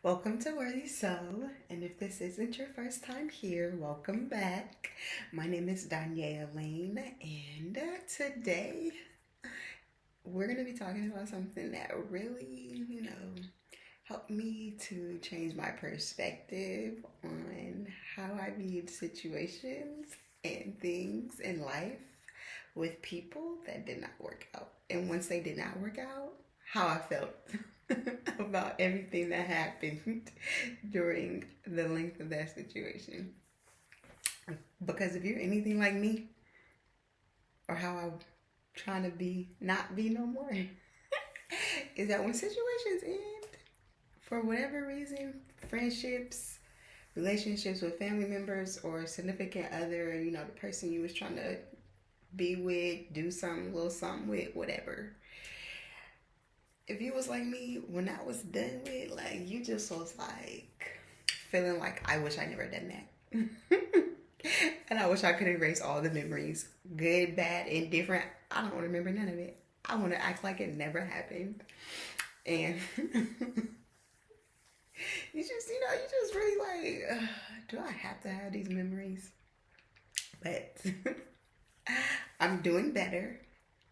Welcome to Worthy Soul, and if this isn't your first time here, welcome back. My name is Danielle Lane, and today we're going to be talking about something that really, helped me to change my perspective on how I viewed situations and things in life with people that did not work out. And once they did not work out, how I felt about everything that happened during the length of that situation. Because if you're anything like me, or how I'm trying to not be no more, is that when situations end, for whatever reason, friendships, relationships with family members or significant other, the person you was trying to be with, do something, little something with, whatever. If you was like me, when I was done with, like, you just was like feeling like I wish I never done that. And I wish I could erase all the memories, good, bad, indifferent. I don't want to remember none of it. I want to act like it never happened. And you just really like, do I have to have these memories? But I'm doing better.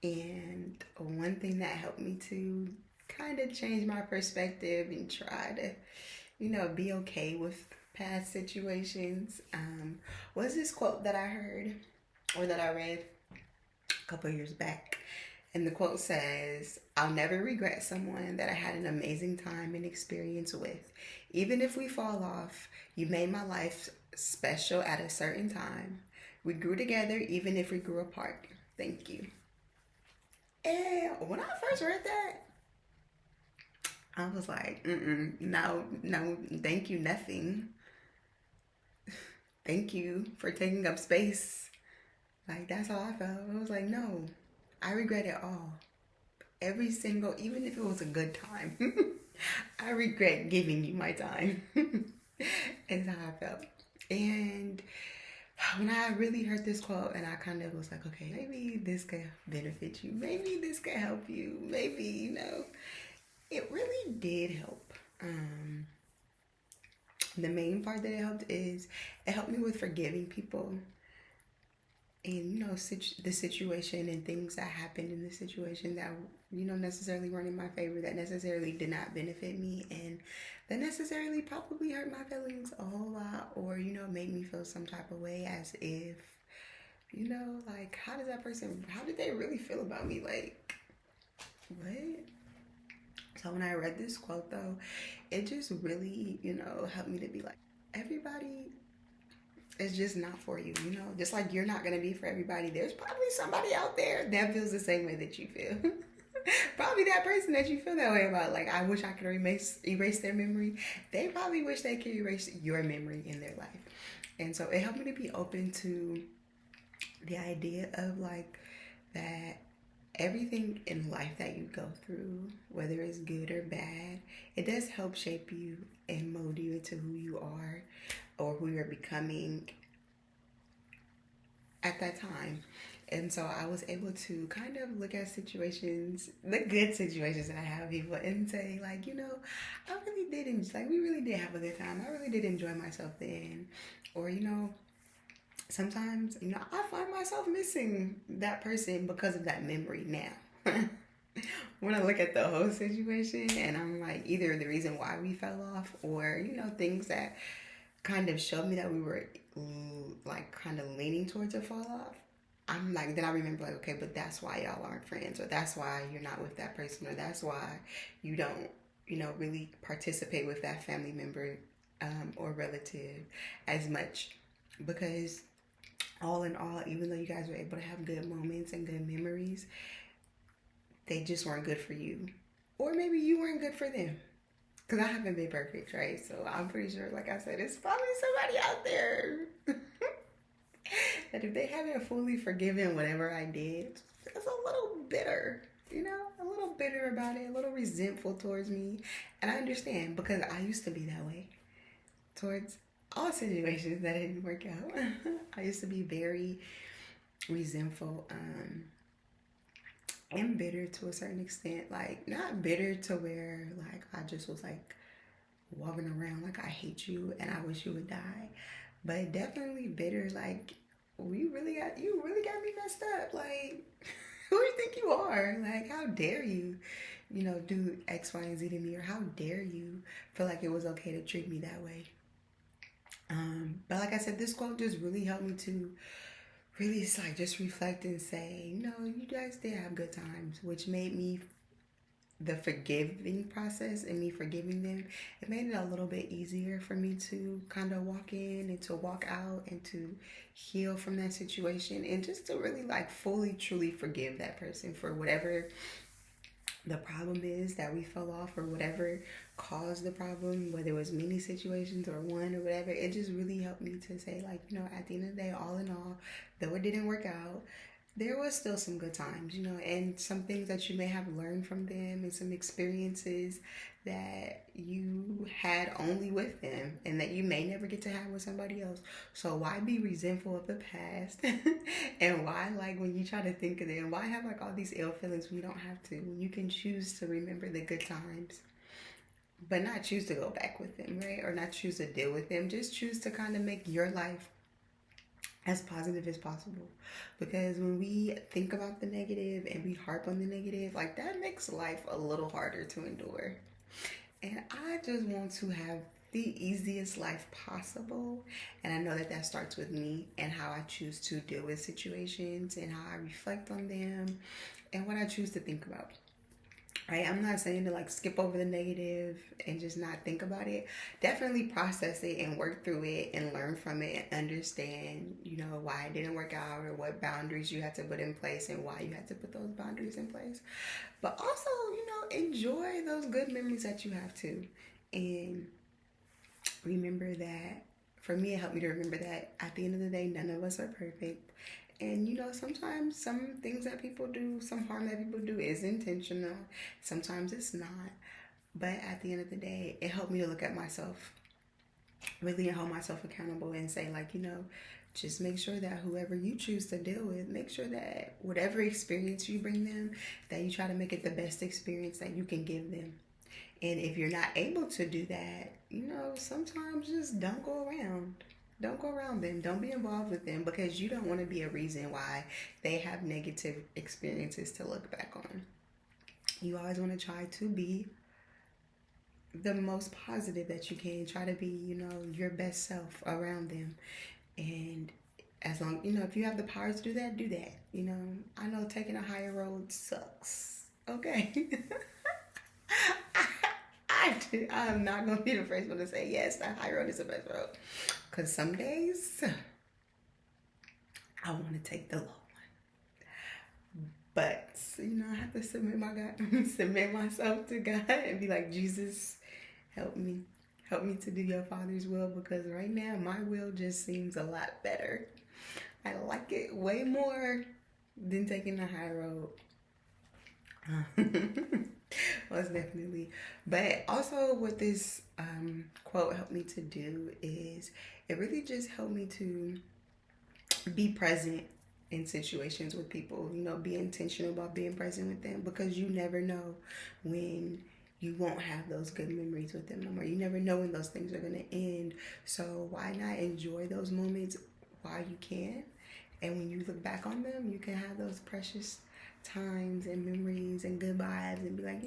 And one thing that helped me to kind of change my perspective and try to, be okay with past situations was this quote that I heard or that I read a couple of years back. And the quote says, "I'll never regret someone that I had an amazing time and experience with. Even if we fall off, you made my life special at a certain time. We grew together even if we grew apart. Thank you." And when I first read that, I was like, no, no, thank you, nothing. Thank you for taking up space. Like, that's how I felt. I was like, no, I regret it all. Every single, even if it was a good time, I regret giving you my time. That's how I felt. And when I really heard this quote, and I kind of was like, okay, maybe this could benefit you. Maybe this could help you. Maybe, it really did help. The main part that it helped is it helped me with forgiving people and the situation and things that happened in the situation that necessarily weren't in my favor, that necessarily did not benefit me, and that necessarily probably hurt my feelings a whole lot, or made me feel some type of way, as if like, how did they really feel about me? Like, what? So when I read this quote, though, it just really, helped me to be like, everybody is just not for you, Just like you're not going to be for everybody. There's probably somebody out there that feels the same way that you feel. Probably that person that you feel that way about. Like, I wish I could erase their memory. They probably wish they could erase your memory in their life. And so it helped me to be open to the idea of, like, that everything in life that you go through, whether it's good or bad, it does help shape you and mold you into who you are or who you're becoming at that time. And so I was able to kind of look at situations, the good situations that I have people, and say, like, I really did, like, we really did have a good time. I really did enjoy myself then. Or, sometimes, I find myself missing that person because of that memory now. When I look at the whole situation and I'm like, either the reason why we fell off or, things that kind of showed me that we were like kind of leaning towards a fall off. I'm like, then I remember, like, okay, but that's why y'all aren't friends, or that's why you're not with that person, or that's why you don't, really participate with that family member or relative as much. Because all in all, even though you guys were able to have good moments and good memories, they just weren't good for you. Or maybe you weren't good for them. Because I haven't been perfect, right? So I'm pretty sure, like I said, it's probably somebody out there that if they haven't fully forgiven whatever I did, it's a little bitter, a little bitter about it, a little resentful towards me. And I understand, because I used to be that way towards all situations that didn't work out. I used to be very resentful and bitter to a certain extent. Like, not bitter to where, like, I just was like, walking around like I hate you and I wish you would die. But definitely bitter, like you really got me messed up. Like, who do you think you are? Like, how dare you, do X, Y, and Z to me, or how dare you feel like it was okay to treat me that way? But like I said, this quote just really helped me to really like just reflect and say, you guys did have good times, which made me the forgiving process and me forgiving them, it made it a little bit easier for me to kind of walk in and to walk out and to heal from that situation and just to really like fully truly forgive that person for whatever the problem is that we fell off or whatever caused the problem, whether it was many situations or one or whatever. It just really helped me to say, like, at the end of the day, all in all, though it didn't work out, there was still some good times, and some things that you may have learned from them and some experiences that you had only with them and that you may never get to have with somebody else. So why be resentful of the past? And why, like, when you try to think of them, why have like all these ill feelings when you don't have to? When you can choose to remember the good times, but not choose to go back with them, right? Or not choose to deal with them. Just choose to kind of make your life as positive as possible, because when we think about the negative and we harp on the negative, like, that makes life a little harder to endure. And I just want to have the easiest life possible, and I know that that starts with me and how I choose to deal with situations and how I reflect on them and what I choose to think about. Right, I'm not saying to like skip over the negative and just not think about it. Definitely process it and work through it and learn from it and understand, why it didn't work out or what boundaries you had to put in place and why you had to put those boundaries in place. But also, enjoy those good memories that you have too. And remember that, for me, it helped me to remember that at the end of the day, none of us are perfect. And sometimes some things that people do, some harm that people do is intentional. Sometimes it's not. But at the end of the day, it helped me to look at myself, really hold myself accountable and say, like, just make sure that whoever you choose to deal with, make sure that whatever experience you bring them, that you try to make it the best experience that you can give them. And if you're not able to do that, sometimes just don't go around. Don't go around them. Don't be involved with them, because you don't want to be a reason why they have negative experiences to look back on. You always want to try to be the most positive that you can. Try to be, your best self around them. And as long, if you have the power to do that, do that. I know taking a higher road sucks. Okay. I'm not going to be the first one to say, yes, the high road is the best road. Because some days, I want to take the low one. But, I have to submit myself to God and be like, Jesus, help me. Help me to do your Father's will, because right now my will just seems a lot better. I like it way more than taking the high road. Most definitely. But also what this quote helped me to do is it really just helped me to be present in situations with people, be intentional about being present with them, because you never know when you won't have those good memories with them no more. You never know when those things are going to end. So why not enjoy those moments while you can? And when you look back on them, you can have those precious times and memories and good vibes and be like,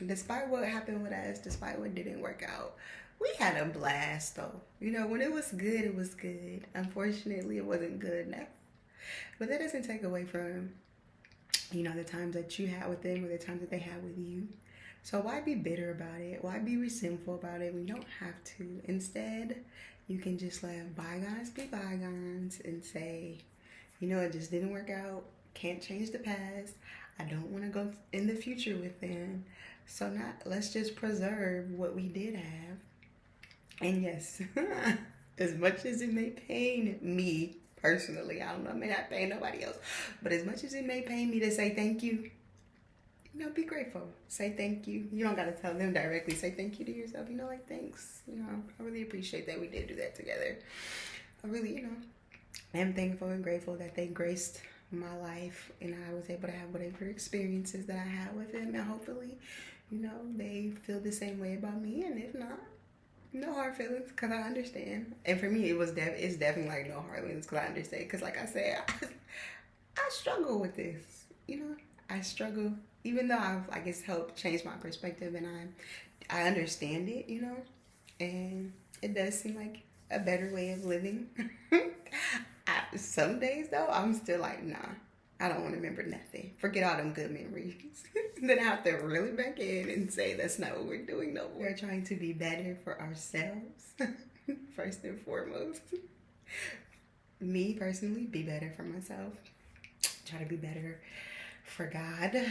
despite what happened with us, despite what didn't work out, we had a blast though. When it was good, it was good. Unfortunately, it wasn't good enough. But that doesn't take away from, the times that you had with them or the times that they had with you. So why be bitter about it? Why be resentful about it when you don't have to? Instead, you can just let bygones be bygones and say, it just didn't work out. Can't change the past. I don't want to go in the future with them. So let's just preserve what we did have. And yes, as much as it may pain me personally, I don't know, it may not pain nobody else, but as much as it may pain me to say thank you, be grateful. Say thank you. You don't got to tell them directly. Say thank you to yourself. Like, thanks. I really appreciate that we did do that together. I really, am thankful and grateful that they graced my life and I was able to have whatever experiences that I had with them. And hopefully, they feel the same way about me. And if not, No hard feelings, cause I understand. And for me, it's definitely like no hard feelings, cause I understand. Cause like I said, I struggle with this. You know, I struggle, even though I've I guess helped change my perspective, and I understand it. You know, and it does seem like a better way of living. Some days though, I'm still like, nah, I don't want to remember nothing. Forget all them good memories. Then I have to really back in and say that's not what we're doing no more. We're trying to be better for ourselves, first and foremost. Me personally, be better for myself. Try to be better for God.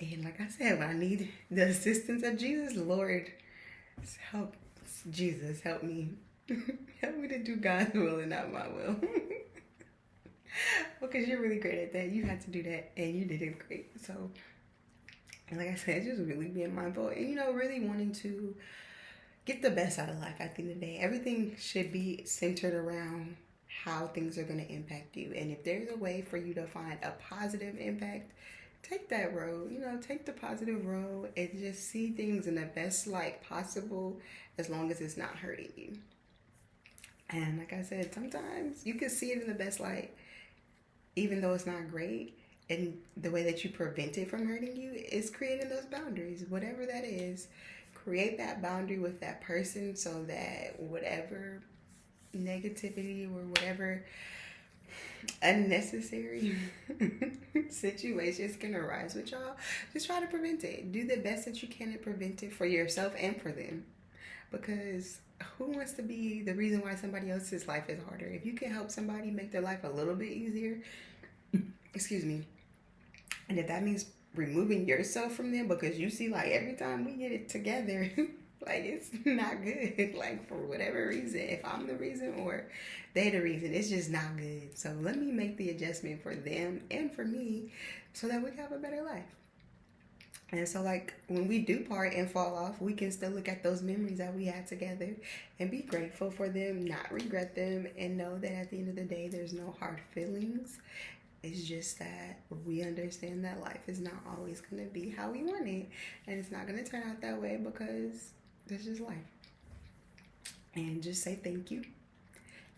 And like I said, when I need the assistance of Jesus, Lord, help Jesus, help me. Help me to do God's will and not my will. Because you're really great at that. You had to do that and you did it great. So, and like I said, just really being mindful and, really wanting to get the best out of life at the end of the day. Everything should be centered around how things are going to impact you. And if there's a way for you to find a positive impact, take that road. Take the positive road and just see things in the best light possible as long as it's not hurting you. And like I said, sometimes you can see it in the best light, even though it's not great. And the way that you prevent it from hurting you is creating those boundaries, whatever that is. Create that boundary with that person so that whatever negativity or whatever unnecessary situations can arise with y'all, just try to prevent it. Do the best that you can to prevent it for yourself and for them. Because who wants to be the reason why somebody else's life is harder? If you can help somebody make their life a little bit easier, excuse me, and if that means removing yourself from them because you see like every time we get it together, like it's not good, like for whatever reason, if I'm the reason or they the reason, it's just not good. So let me make the adjustment for them and for me so that we can have a better life. And so like when we do part and fall off, we can still look at those memories that we had together and be grateful for them, not regret them, and know that at the end of the day, there's no hard feelings. It's just that we understand that life is not always going to be how we want it. And it's not going to turn out that way because it's just life. And just say thank you.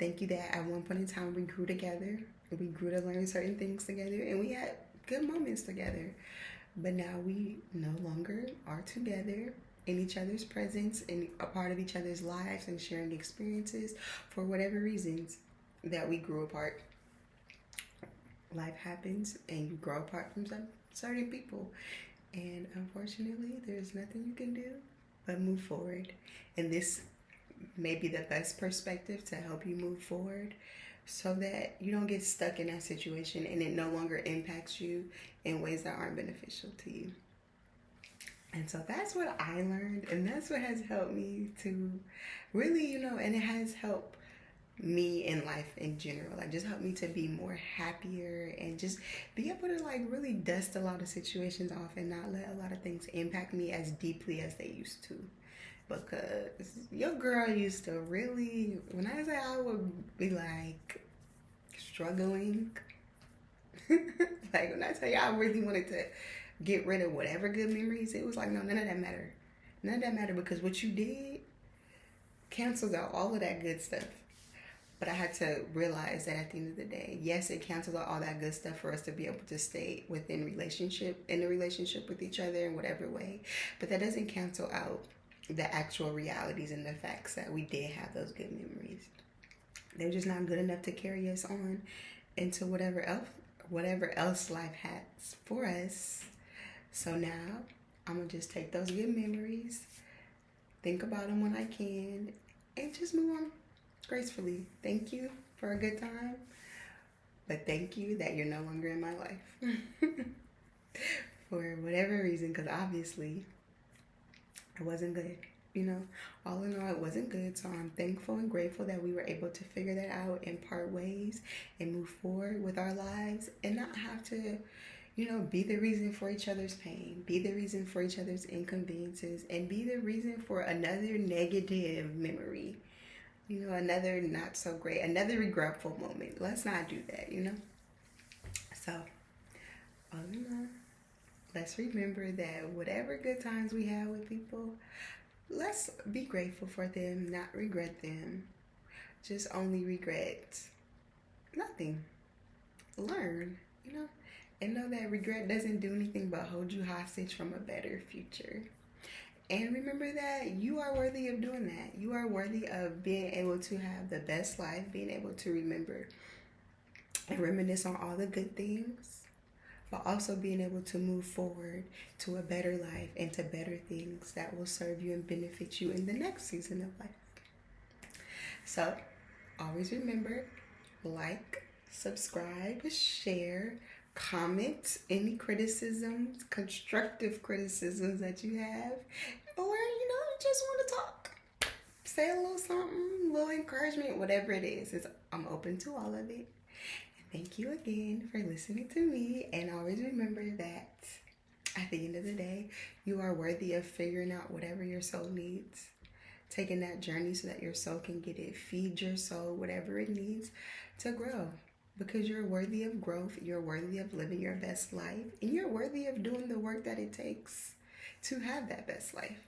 Thank you that at one point in time we grew together. We grew to learn certain things together. And we had good moments together. But now we no longer are together in each other's presence and a part of each other's lives and sharing experiences for whatever reasons that we grew apart. Life happens and you grow apart from some certain people. And unfortunately, there's nothing you can do but move forward. And this may be the best perspective to help you move forward so that you don't get stuck in that situation and it no longer impacts you in ways that aren't beneficial to you. And so that's what I learned, and that's what has helped me to really, and it has helped me in life in general. Like just helped me to be more happier and just be able to like really dust a lot of situations off and not let a lot of things impact me as deeply as they used to. Because your girl used to really, when I say I would be like struggling, like when I tell you I really wanted to get rid of whatever good memories, it was like, no, none of that mattered. None of that mattered because what you did cancels out all of that good stuff. But I had to realize that at the end of the day, yes, it cancels out all that good stuff for us to be able to stay in a relationship with each other in whatever way. But that doesn't cancel out the actual realities and the facts that we did have those good memories. They're just not good enough to carry us on into whatever else life has for us. So now I'm gonna just take those good memories, think about them when I can, and just move on gracefully. Thank you for a good time, but thank you that you're no longer in my life for whatever reason, because obviously it wasn't good. All in all, it wasn't good. So I'm thankful and grateful that we were able to figure that out and part ways and move forward with our lives and not have to, be the reason for each other's pain, be the reason for each other's inconveniences, and be the reason for another negative memory, another not so great, another regretful moment. Let's not do that, So, all in all, let's remember that whatever good times we have with people, let's be grateful for them, not regret them. Just only regret nothing. Learn, you know, and know that regret doesn't do anything but hold you hostage from a better future. And remember that you are worthy of doing that. You are worthy of being able to have the best life, being able to remember and reminisce on all the good things, but also being able to move forward to a better life and to better things that will serve you and benefit you in the next season of life. So, always remember, like, subscribe, share, comment any criticisms, constructive criticisms that you have, or you just want to talk. Say a little something, a little encouragement, whatever it is. I'm open to all of it. Thank you again for listening to me, and always remember that at the end of the day, you are worthy of figuring out whatever your soul needs. Taking that journey so that your soul can get it. Feed your soul whatever it needs to grow. Because you're worthy of growth, you're worthy of living your best life, and you're worthy of doing the work that it takes to have that best life.